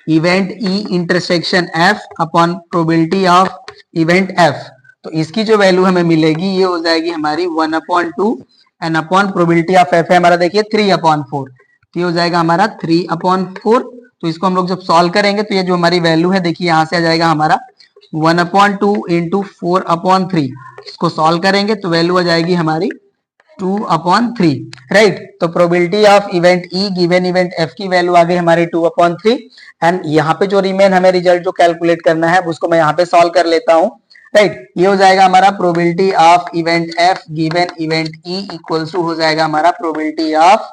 event E intersection F upon probability of event F. तो इसकी जो वैल्यू हमें मिलेगी ये हो जाएगी हमारी 1/2 and upon probability of F है हमारा देखिए 3/4। तो ये हो जाएगा हमारा 3/4। तो इसको हम लोग जब सॉल्व करेंगे तो ये जो हमारी वैल्यू है देखिए यहाँ से आ जाएगा हमारा 1/2 इंटू 4/3। इसको सॉल्व करेंगे तो वैल्यू आ जाएगी हमारी 2/3, राइट। तो probability of event E given event F की वैल्यू आ गई हमारी 2/3। एंड यहाँ पे जो रिमेन हमें रिजल्ट जो कैलकुलेट करना है उसको मैं यहाँ पे सॉल्व कर लेता हूँ, राइट। ये हो जाएगा हमारा probability of event F given event E equals to हो जाएगा हमारा probability of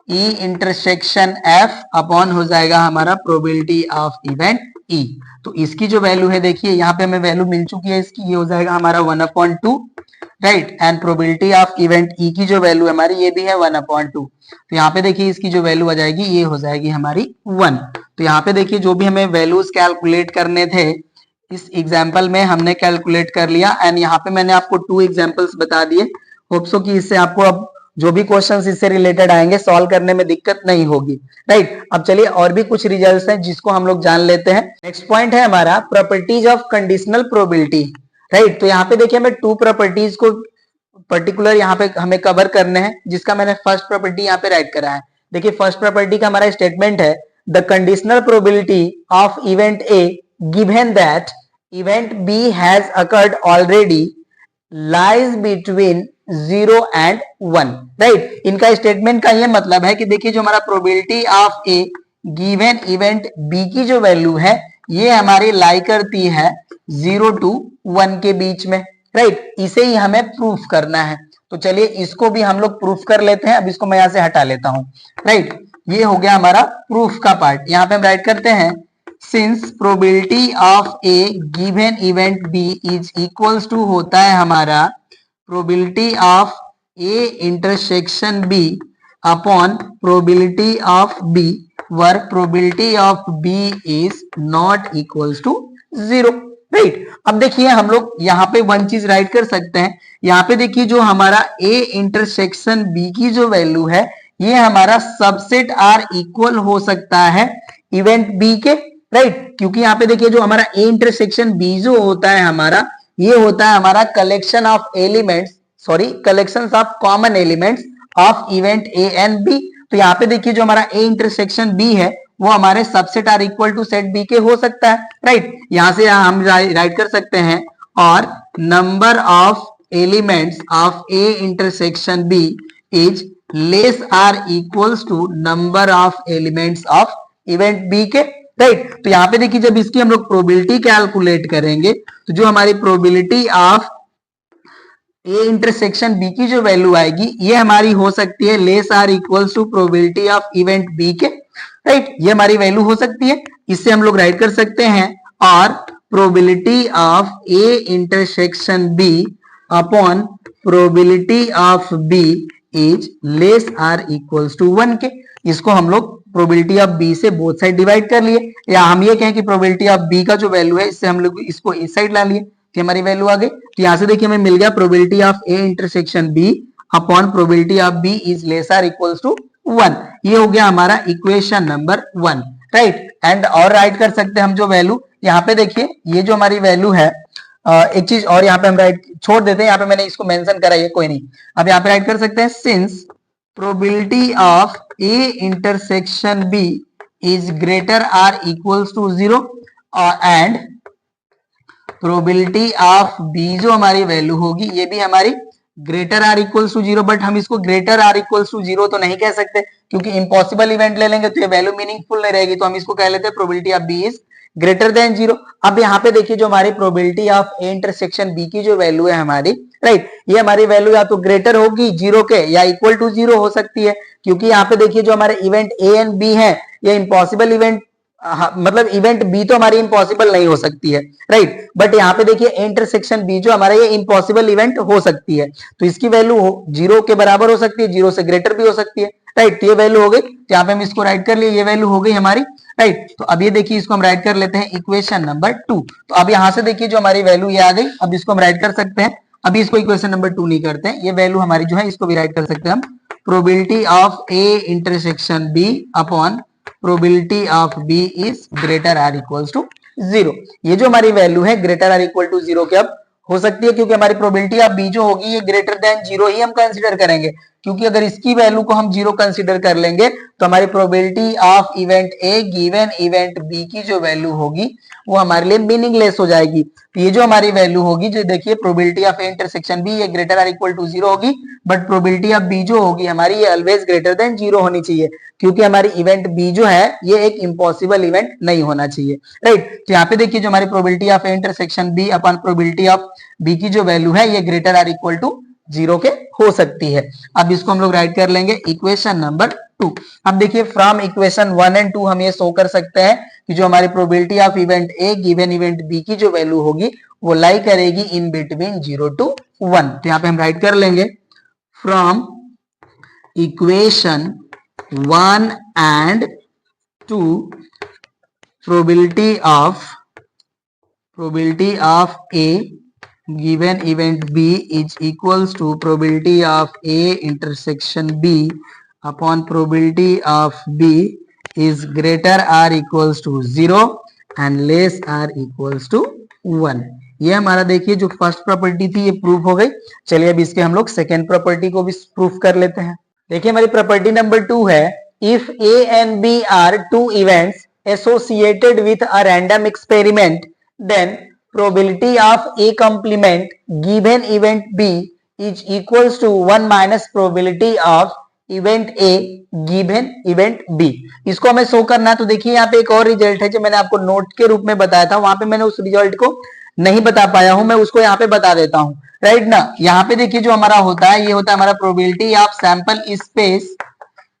E intersection F upon हो जाएगा हमारा प्रोबेबिलिटी ऑफ इवेंट ई। तो इसकी जो वैल्यू है देखिए यहाँ पे हमें वैल्यू मिल चुकी है इसकी, ये हो जाएगा हमारा 1/2, right. And probability of event E की जो वैल्यू है हमारी ये भी है 1/2। तो यहाँ पे देखिए इसकी जो वैल्यू आ जाएगी ये हो जाएगी हमारी 1। तो यहाँ पे देखिए जो भी हमें वैल्यूज कैलकुलेट करने थे इस एग्जाम्पल में हमने कैलकुलेट कर लिया। एंड यहाँ पे मैंने आपको 2 एग्जाम्पल्स बता दिए। होप सो कि इससे आपको अब जो भी क्वेश्चंस इससे रिलेटेड आएंगे सॉल्व करने में दिक्कत नहीं होगी, राइट। अब चलिए और भी कुछ रिजल्ट्स हैं जिसको हम लोग जान लेते हैं। नेक्स्ट पॉइंट है हमारा properties of conditional probability, right. तो यहाँ पे देखिए हमें 2 प्रॉपर्टीज को पर्टिकुलर यहाँ पे हमें कवर करने हैं, जिसका मैंने फर्स्ट प्रॉपर्टी यहाँ पे राइट करा है। देखिए फर्स्ट प्रॉपर्टी का हमारा स्टेटमेंट है the conditional probability of event A given that event B has occurred already lies between 0 and 1, right. इनका स्टेटमेंट का ये मतलब है कि देखिए जो हमारा probability of A given event B की जो वैल्यू है ये हमारी लाई करती है 0 to 1 के बीच में, राइट। इसे ही हमें प्रूफ करना है, तो चलिए इसको भी हम लोग प्रूफ कर लेते हैं। अब इसको मैं यहां से हटा लेता हूं, राइट। ये हो गया हमारा प्रूफ का पार्ट। यहाँ पे हम राइट करते हैं since probability of A given event B is equals to होता है हमारा probability of A intersection B upon probability of B where probability of B is not equals to 0, right. अब देखिए हम लोग यहाँ पे वन चीज राइट कर सकते हैं। यहाँ पे देखिए जो हमारा ए इंटरसेक्शन बी की जो वैल्यू है ये हमारा सबसेट आर इक्वल हो सकता है इवेंट बी के, राइट। क्योंकि यहाँ पे देखिए जो हमारा ए इंटरसेक्शन बी जो होता है हमारा ये होता है हमारा collection of elements, sorry collection of common elements of event A and B. तो यहाँ पे देखिए जो हमारा ए इंटरसेक्शन बी है वो हमारे subset or equal to set B के हो सकता है, राइट। यहां से हम राइट कर सकते हैं और number of elements of A intersection B is less or equals to number of elements of event B के, राइट। तो यहाँ पे देखिए जब इसकी हम लोग प्रोबेबिलिटी कैलकुलेट करेंगे तो जो हमारी probability of A intersection B की जो वैल्यू आएगी ये हमारी हो सकती है less or equals to probability of event B के, राइट। ये हमारी वैल्यू हो सकती है, इससे हम लोग राइट कर सकते हैं और probability of A intersection B upon probability of B is less or equals to 1 के। इसको हम लोग प्रोबेबिलिटी ऑफ बी से बोथ साइड डिवाइड कर लिए, या हम ये कहें कि प्रोबेबिलिटी ऑफ बी का जो वैल्यू है इससे हम लोग इसको इस साइड ला लिए, हमारी वैल्यू आ गई। तो यहां से देखिए हमें मिल गया probability of A intersection B upon probability of B is less or equals to 1। ये हो गया हमारा इक्वेशन नंबर 1, राइट। एंड और राइट कर सकते हैं हम जो वैल्यू यहाँ पे देखिए ये जो हमारी वैल्यू है एक चीज और यहाँ पे हम राइट छोड़ देते हैं, यहाँ पे मैंने इसको मेंशन करा है कोई नहीं। अब यहाँ पे राइट कर सकते हैं since probability of A intersection B is greater or equals to 0 and probability of B जो हमारी वैल्यू होगी ये भी हमारी greater or equals to 0, but हम इसको ग्रेटर आर इक्वल्स टू 0 तो नहीं कह सकते क्योंकि इम्पॉसिबल इवेंट ले लेंगे तो ये वैल्यू मीनिंगफुल नहीं रहेगी, तो हम इसको कह लेते हैं probability of B is greater than 0। अब यहाँ पे देखिए जो हमारी probability of A intersection B की जो वैल्यू है हमारी, राइट, ये हमारी वैल्यू या तो ग्रेटर होगी 0 के या इक्वल टू 0 हो सकती है, क्योंकि यहाँ पे देखिए जो हमारे इवेंट ए एंड बी है ये इम्पॉसिबल इवेंट मतलब इवेंट बी तो हमारी इम्पॉसिबल नहीं हो सकती है, राइट। बट यहाँ पे देखिए इंटरसेक्शन बी जो हमारा ये इम्पॉसिबल इवेंट हो सकती है, तो इसकी वैल्यू 0 के बराबर हो सकती है, 0 से ग्रेटर भी हो सकती है, राइट। तो ये वैल्यू हो गई, तो यहाँ पे हम इसको राइट कर लिए, ये वैल्यू हो गई हमारी, राइट। तो अब ये देखिए इसको हम राइट कर लेते हैं इक्वेशन नंबर 2। तो अब यहाँ से देखिए जो हमारी वैल्यू ये आ गई, अब इसको हम राइट कर सकते हैं। अभी इसको इक्वेशन नंबर 2 नहीं करते हैं, ये वैल्यू हमारी जो है इसको भी राइट कर सकते हैं हम probability of A intersection B upon probability of B is greater or equals to 0। ये जो हमारी वैल्यू है ग्रेटर आर इक्वल टू 0 के अब हो सकती है, क्योंकि हमारी प्रोबेबिलिटी ऑफ बी जो होगी ये ग्रेटर देन 0 ही हम कंसीडर करेंगे, क्योंकि अगर इसकी वैल्यू को हम 0 कंसीडर कर लेंगे तो हमारी probability of event A given event B की जो वैल्यू होगी वो हमारे लिए मीनिंगलेस हो जाएगी। तो ये जो हमारी वैल्यू होगी, जो देखिए probability of A intersection B ये ग्रेटर आर इक्वल टू 0 होगी, बट प्रोबेबिलिटी ऑफ बी जो होगी हमारी ये ऑलवेज ग्रेटर देन 0 होनी चाहिए, क्योंकि हमारी इवेंट बी जो है ये एक इम्पॉसिबल इवेंट नहीं होना चाहिए, राइट। तो यहाँ पे देखिए जो हमारी probability of A intersection B upon probability of B की जो वैल्यू है ये ग्रेटर आर इक्वल टू 0 के हो सकती है। अब इसको हम लोग राइट कर लेंगे इक्वेशन नंबर 2। अब देखिए फ्रॉम इक्वेशन 1 एंड 2 हम ये शो कर सकते हैं कि जो हमारी probability of event A given event B की जो वैल्यू होगी वो लाई करेगी इन बिटवीन 0 to 1। तो यहाँ पे हम राइट कर लेंगे from equation 1 and 2 probability of A given event B is equals to probability of A intersection B upon probability of B is greater or equals to 0 and less or equals to 1। ये हमारा देखिए जो first property थी ये proof हो गई। चलिए अब इसके हम लोग सेकेंड प्रॉपर्टी को भी प्रूफ कर लेते हैं। देखिए हमारी प्रॉपर्टी नंबर 2 है if A and B are two events associated with a random experiment then probability of A complement given event B is equals to 1 minus probability of event A given event B। इसको हमें show करना है। तो देखिए यहाँ पे एक और रिजल्ट है जो मैंने आपको नोट के रूप में बताया था, वहां पे मैंने उस रिजल्ट को नहीं बता पाया हूं, मैं उसको यहाँ पे बता देता हूं, राइट ना। यहाँ पे देखिए जो हमारा होता है, ये होता है हमारा probability of sample space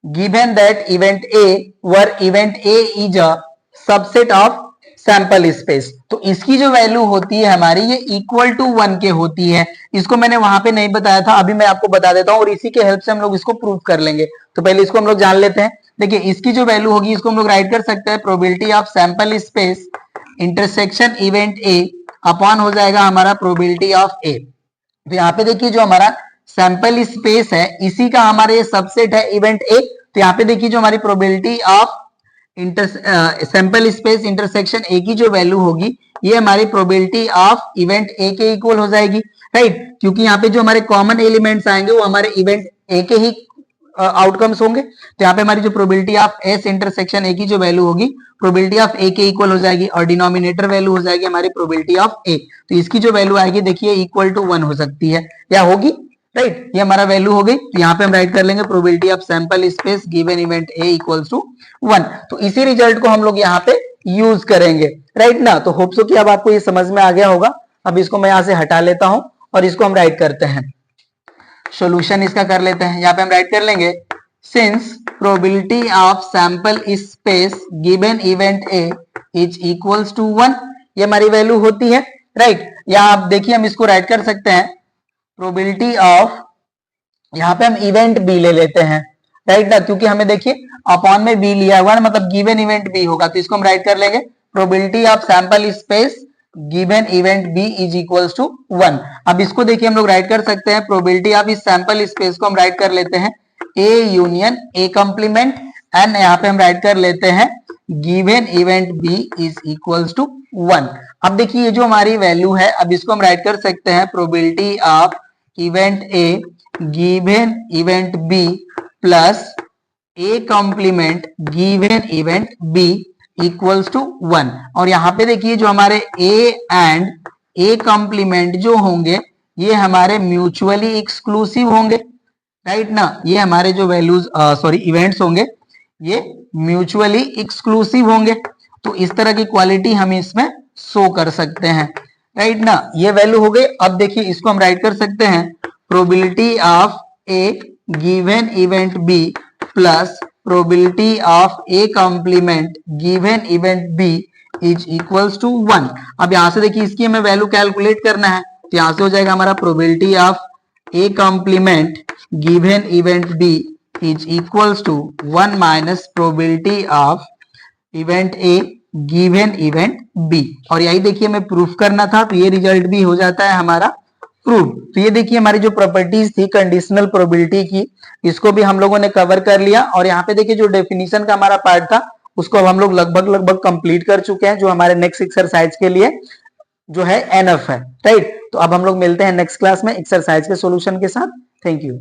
given that event A where event A is a subset of sample space. तो इसकी जो वैल्यू होती है हमारी, ये इक्वल टू 1 के होती है। इसको मैंने वहां पे नहीं बताया था, अभी मैं आपको बता देता हूं और इसी के हेल्प से हम लोग इसको प्रूव कर लेंगे। तो पहले इसको हम लोग जान लेते हैं। देखिए इसकी जो वैल्यू होगी, इसको हम लोग राइट कर सकते हैं probability of sample space intersection event A upon हो जाएगा हमारा प्रोबेबिलिटी ऑफ ए। तो यहाँ पे देखिए जो हमारा सैंपल स्पेस है, इसी का हमारे सबसेट है इवेंट ए। तो यहाँ पे देखिए जो हमारी probability of sample space intersection A की जो वैल्यू होगी, ये हमारी प्रोबेबिलिटी ऑफ इवेंट ए के इक्वल हो जाएगी, राइट। क्योंकि यहाँ पे जो हमारे कॉमन एलिमेंट्स आएंगे वो हमारे इवेंट ए के ही आउटकम्स होंगे। तो यहाँ पे हमारी जो probability of S intersection A की जो वैल्यू होगी, प्रोबेबिलिटी ऑफ ए के इक्वल हो जाएगी और डिनोमिनेटर वैल्यू हो जाएगी हमारी प्रोबेबिलिटी ऑफ ए। तो इसकी जो वैल्यू आएगी देखिए इक्वल टू 1 हो सकती है या होगी, राइट। ये हमारा वैल्यू हो गई। तो यहाँ पे हम राइट कर लेंगे probability of sample space given event A equals to 1। तो इसी रिजल्ट को हम लोग यहाँ पे यूज करेंगे, राइट ना। तो होप सो कि अब आपको ये समझ में आ गया होगा। अब इसको मैं यहाँ से हटा लेता हूं और इसको हम राइट करते हैं, सोल्यूशन इसका कर लेते हैं। यहाँ पे हम राइट कर लेंगे since probability of sample space given event A is equals to 1, ये हमारी वैल्यू होती है, राइट। यहाँ आप देखिए हम इसको राइट कर सकते हैं प्रोबेबिलिटी ऑफ, यहाँ पे हम इवेंट बी ले लेते हैं, राइट ना, क्योंकि हमें देखिए अपॉन में बी लिया हुआ है, मतलब गिवन इवेंट बी होगा। तो इसको हम राइट कर लेंगे probability of sample space given event B is equals to 1। अब इसको देखिए हम लोग राइट कर सकते हैं प्रोबेबिलिटी ऑफ इस सैंपल स्पेस को हम राइट कर लेते हैं A union A complement, and यहाँ पे हम राइट कर लेते हैं given event B is equals to 1। अब देखिए ये जो हमारी वैल्यू है, अब इसको हम राइट कर सकते हैं probability of event A given event B plus A complement given event B equals to 1। और यहाँ पे देखिए जो हमारे ए एंड ए कॉम्प्लीमेंट जो होंगे, ये हमारे म्यूचुअली एक्सक्लूसिव होंगे, राइट ना। ये हमारे जो वैल्यूज इवेंट्स होंगे, ये म्यूचुअली एक्सक्लूसिव होंगे। तो इस तरह की क्वालिटी हम इसमें शो कर सकते हैं, राइट ना। ये वैल्यू हो गई। अब देखिए इसको हम राइट कर सकते हैं probability of A given event B plus probability of A complement given event B is equals to 1। अब यहां से देखिए इसकी हमें वैल्यू कैलकुलेट करना है। तो यहां से हो जाएगा हमारा probability of A complement given event B is equals to 1 minus probability of event A given event B. और यही देखिए हमें प्रूफ करना था, तो ये रिजल्ट भी हो जाता है हमारा प्रूफ। तो ये देखिए हमारी जो प्रॉपर्टीज थी कंडीशनल प्रोबेबिलिटी की, इसको भी हम लोगों ने कवर कर लिया। और यहाँ पे देखिए जो डेफिनेशन का हमारा पार्ट था, उसको अब हम लोग लगभग कंप्लीट कर चुके हैं, जो हमारे नेक्स्ट एक्सरसाइज के लिए जो है एनफ है, राइट। तो अब हम लोग मिलते हैं नेक्स्ट क्लास में एक्सरसाइज के सॉल्यूशन के साथ। Thank you.